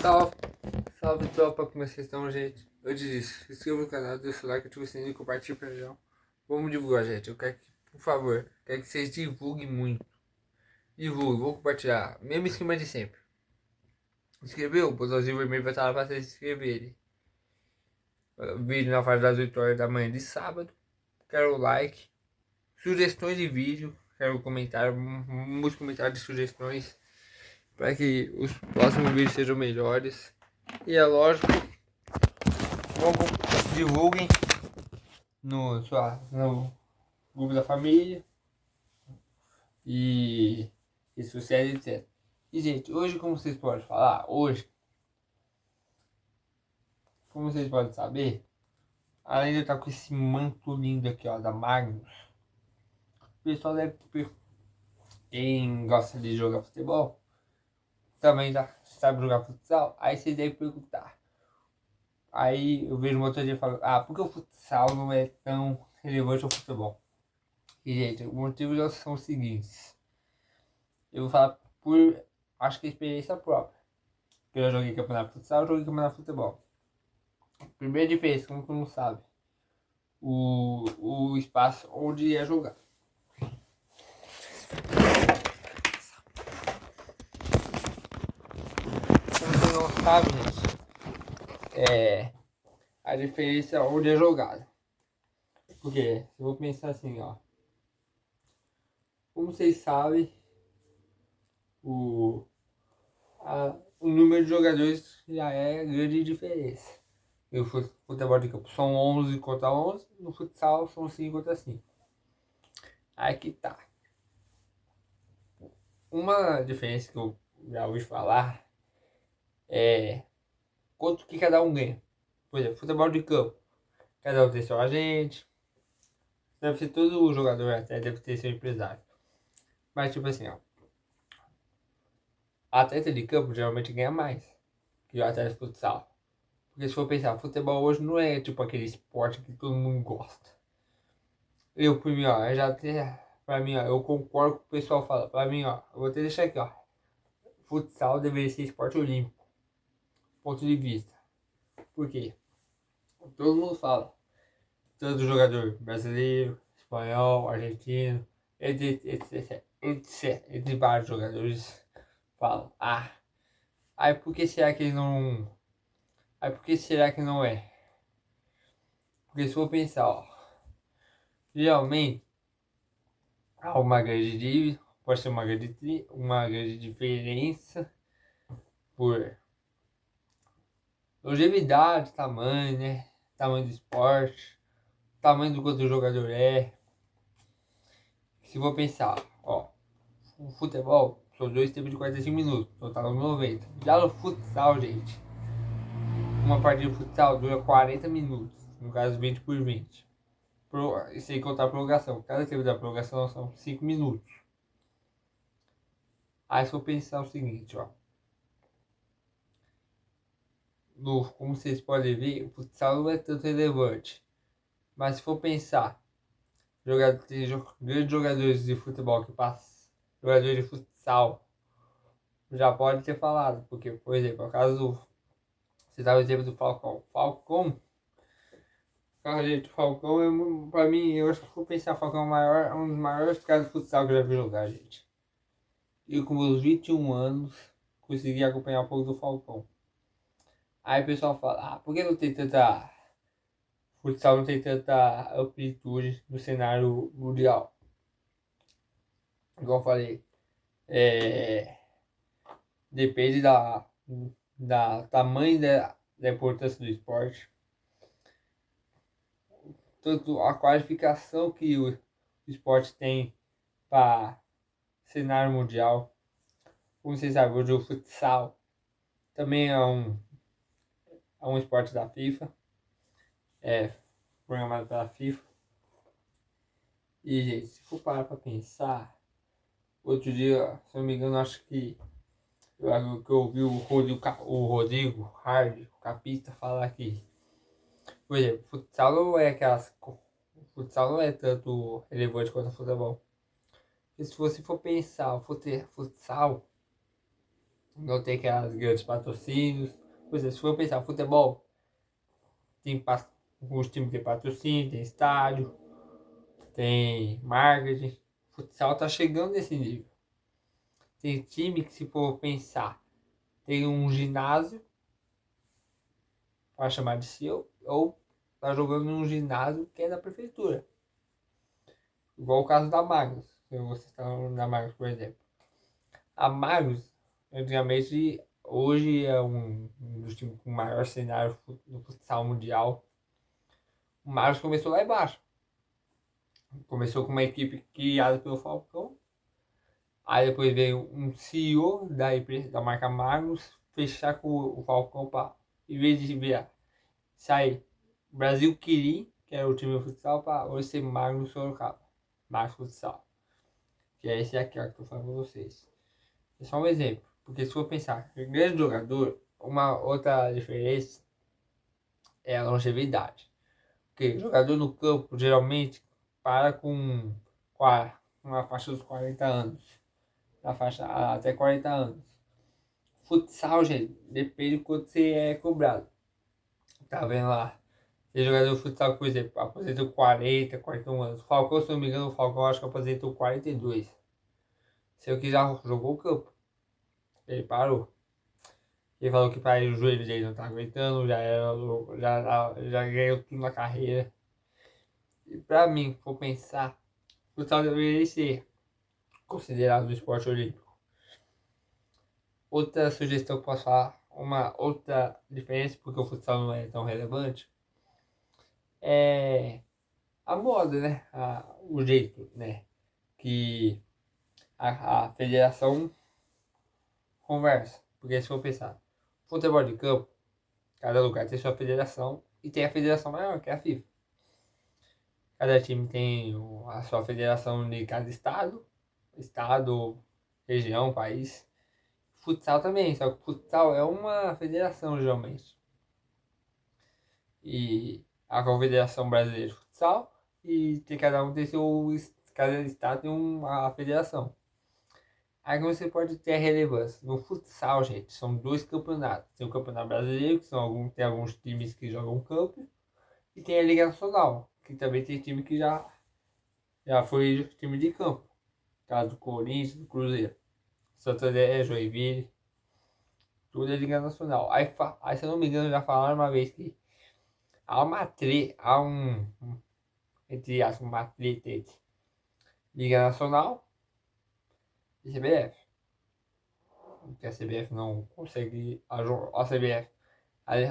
Salve, salve tropa, como vocês estão, gente? Antes disso, se inscreva no canal, deixa o like, ativa o sininho e compartilhe pra geral. Vamos divulgar, gente. Eu quero que, por favor, quero que vocês divulguem muito. Divulguem, vou compartilhar. Mesmo esquema de sempre. Inscreveu? O botãozinho vermelho vai estar lá pra vocês se inscreverem. Vídeo na fase das 8 horas da manhã de sábado. Quero o like. Sugestões de vídeo. Quero comentário, muitos comentários de sugestões. Para que os próximos vídeos sejam melhores. E é lógico, divulguem no grupo da família e redes sociais, etc. E gente, hoje, como vocês podem falar, como vocês podem saber, além de eu estar com esse manto lindo aqui, ó, da Magnus, o pessoal deve ter, quem gosta de jogar futebol, também já sabe jogar futsal, aí vocês devem perguntar. Aí eu vejo muita gente falando, por que o futsal não é tão relevante ao futebol? E gente, os motivos são os seguintes. Eu vou falar por, acho que experiência própria. Porque eu joguei campeonato de futsal, eu joguei campeonato de futebol. Primeira diferença, como tu não sabe, o espaço onde ia jogar. Como tu não sabe, gente, a diferença onde é jogado. Porque, se eu vou pensar assim, ó. Como vocês sabem, o número de jogadores já é grande diferença. No futebol de campo são 11 contra 11, no futsal são 5 contra 5. Aí que tá. Uma diferença que eu já ouvi falar é quanto que cada um ganha. Por exemplo, futebol de campo, cada um tem seu agente, deve ser todo jogador até, deve ter seu empresário. Mas tipo assim, ó, atleta de campo geralmente ganha mais que o atleta de futsal. Porque se for pensar, futebol hoje não é tipo aquele esporte que todo mundo gosta. Eu, por mim, ó, pra mim, ó, eu concordo com o pessoal fala. Pra mim, ó, eu vou até deixar aqui, ó. Futsal deveria ser esporte olímpico. Ponto de vista. Por quê? Todo mundo fala. Todo jogador brasileiro, espanhol, argentino, entre vários jogadores falam. Aí por que será que ele não. Aí por que será que não é? Porque se for pensar, ó. Geralmente há uma grande dívida, pode ser uma grande diferença por longevidade, tamanho, né? Tamanho do esporte, tamanho do quanto o jogador é. Se for pensar, ó, o futebol são dois tempos de 45 minutos, total 90. Já no futsal, gente, uma partida de futsal dura 40 minutos, no caso 20 por 20. Sem contar a prorrogação, cada tempo da prorrogação são 5 minutos. Aí se eu pensar o seguinte, ó. Como vocês podem ver, o futsal não é tanto relevante. Mas se for pensar, grandes jogadores de futebol que passam, jogadores de futsal, já pode ter falado. Porque, por exemplo, no caso do. Você dá o exemplo do Falcão. Cara, gente, o Falcão é, pra mim, eu acho que se for pensar, o Falcão é um dos maiores caras de futsal que eu já vi jogar, gente. Eu, com meus 21 anos, consegui acompanhar um pouco do Falcão. Aí o pessoal fala, por que não tem tanta. Futsal não tem tanta amplitude no cenário mundial? Igual eu falei, depende da tamanho da importância do esporte. Tanto a qualificação que o esporte tem para cenário mundial. Como vocês sabem, hoje o futsal também é um esporte da FIFA. É programado pela FIFA. E, gente, se for parar pra pensar, outro dia, se eu não me engano, acho que eu ouvi o Rodrigo Hard, o capista, falar que, por exemplo, futsal não é tanto relevante quanto o futebol. E se você for pensar, o futsal não tem aquelas grandes patrocínios. Por exemplo, se for pensar futebol, tem os times têm patrocínio, tem estádio, tem marketing. Futsal tá chegando nesse nível. Tem time que, se for pensar, tem um ginásio para chamar de seu, ou tá jogando num ginásio que é da prefeitura. Igual o caso da Magnus. Se você está na Magnus, por exemplo. A Magnus, antigamente, hoje é um dos times com maior cenário no futsal mundial. O Magnus começou lá embaixo. Começou com uma equipe criada pelo Falcão. Aí depois veio um CEO da empresa, da marca Magnus, fechar com o Falcão para, em vez de virar, sair Brasil Quirim, que era o time de futsal, para hoje ser Magnus Sorocaba. Magnus Futsal. Que é esse aqui ó, que eu tô falando com vocês. É só um exemplo. Porque se for pensar, grande jogador, uma outra diferença é a longevidade. Porque jogador no campo geralmente para com uma faixa dos 40 anos. Na faixa até 40 anos. Futsal, gente, depende do quanto você é cobrado. Tá vendo lá? Tem jogador de futsal, por exemplo, aposentou 40, 41 anos. Falcão, se não me engano, o Falcão acho que aposentou 42. Sei que já jogou o campo. Ele parou. Ele falou que para ele o joelho dele não tá aguentando, já ganhou tudo na carreira. E pra mim, for pensar, o futsal deveria ser considerado um esporte olímpico. Outra sugestão que eu posso falar, uma outra diferença, porque o futsal não é tão relevante, é a moda, né? O jeito, né? Que a federação conversa. Porque se for pensar, futebol de campo, cada lugar tem sua federação e tem a federação maior, que é a FIFA. Cada time tem a sua federação de cada estado, região, país. Futsal também, só que futsal é uma federação geralmente. E a Confederação Brasileira de Futsal e cada um tem seu. Cada estado tem uma federação. Aí você pode ter a relevância. No futsal, gente, são dois campeonatos. Tem o Campeonato Brasileiro, que tem alguns times que jogam campo, e tem a Liga Nacional, que também tem time que já foi time de campo. Caso do Corinthians, do Cruzeiro. Santander, Joinville, tudo é Liga Nacional. Aí, se eu não me engano, já falaram uma vez que há entre aspas, uma treta entre Liga Nacional e CBF. Que a CBF não consegue, a CBF,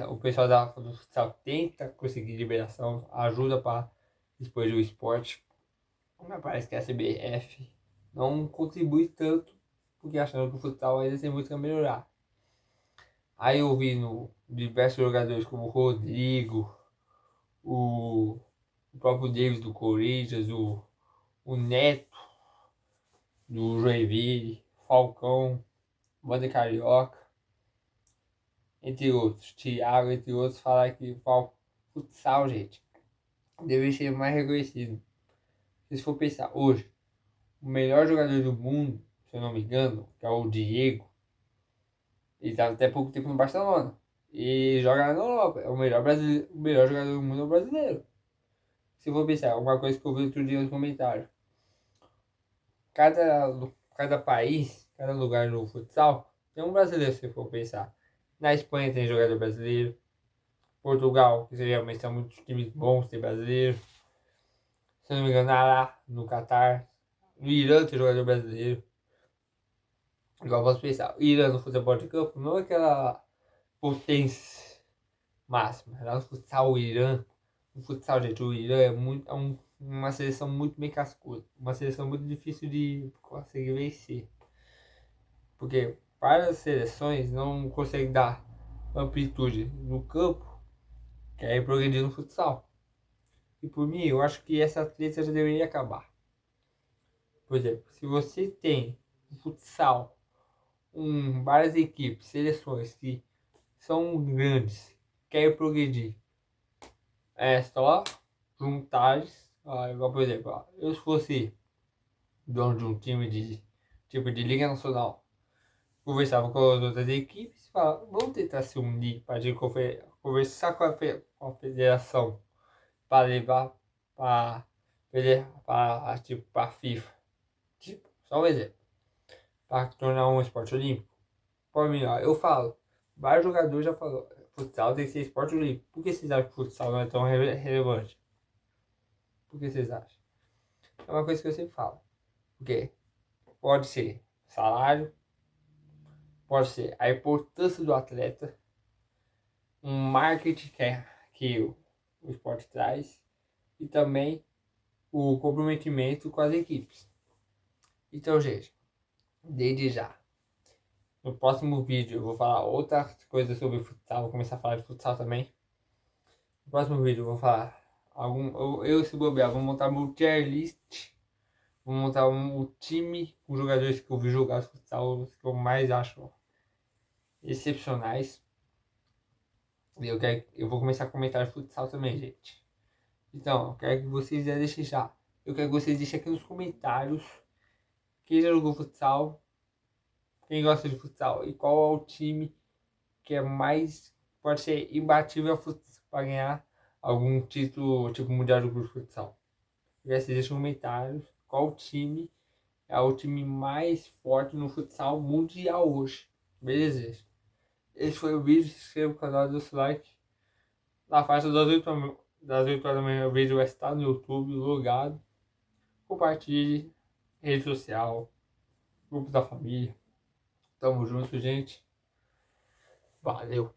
o pessoal do futsal tenta conseguir liberação, ajuda para expandir o esporte, mas parece que a CBF não contribui tanto, porque achando que o futsal ainda tem muito a melhorar. Aí eu vi diversos jogadores como o Rodrigo, o, o próprio Davis do Corinthians, o Neto do Joinville, Falcão, Wander Carioca, entre outros, Thiago, entre outros, falar que o futsal, gente, deve ser mais reconhecido. Se for pensar hoje, o melhor jogador do mundo, se eu não me engano, que é o Diego, ele estava até pouco tempo no Barcelona. E joga na Europa. É o melhor jogador do mundo é o brasileiro. Se for pensar, uma coisa que eu vi outro dia nos comentários. Cada país, cada lugar no futsal, tem um brasileiro, se for pensar. Na Espanha tem jogador brasileiro. Portugal, que geralmente são muitos times bons, tem brasileiro. Se não me engano, no Catar. No Irã tem jogador brasileiro. Igual posso pensar, o Irã no futebol de campo não é aquela potência máxima. Lá no futsal, o Irã, no futsal, gente, o Irã uma seleção muito bem cascuda. Uma seleção muito difícil de conseguir vencer. Porque várias seleções não conseguem dar amplitude no campo, que é progredir no futsal. E por mim, eu acho que essa treta já deveria acabar. Por exemplo, se você tem no futsal várias equipes, seleções que são grandes, querem progredir, é só juntar, igual por exemplo, eu se fosse dono de um time de tipo de Liga Nacional, conversava com as outras equipes, falava, vamos tentar se unir para a gente conversar com com a federação para levar para tipo, para a FIFA. Tipo, só um exemplo. Para tornar um esporte olímpico. Por mim, ó, eu falo, vários jogadores já falaram, futsal tem que ser esporte olímpico. Por que vocês acham que futsal não é tão relevante? Por que vocês acham? É uma coisa que eu sempre falo. Porque pode ser salário, pode ser a importância do atleta, um marketing que o esporte traz e também o comprometimento com as equipes. Então, gente, desde já, no próximo vídeo eu vou falar outras coisas sobre futsal, vou começar a falar de futsal também. No próximo vídeo eu vou falar eu se bobear, vou montar meu tier list, vou montar o time com jogadores que eu vi jogar futsal, os que eu mais acho excepcionais. E eu vou começar a comentar futsal também, gente. Então, eu quero que vocês já deixem já. Eu quero que vocês deixem aqui nos comentários quem já jogou futsal, quem gosta de futsal e qual é o time que é mais, pode ser imbatível para ganhar algum título, tipo Mundial do Clube de Futsal. E aí vocês deixam nos comentários qual time é o time mais forte no futsal mundial hoje. Beleza? Esse foi o vídeo. Se inscreva no canal, deixa o like. Na faixa das 8 horas da manhã o vídeo vai estar no YouTube, logado. Compartilhe, rede social, grupo da família. Tamo junto, gente. Valeu!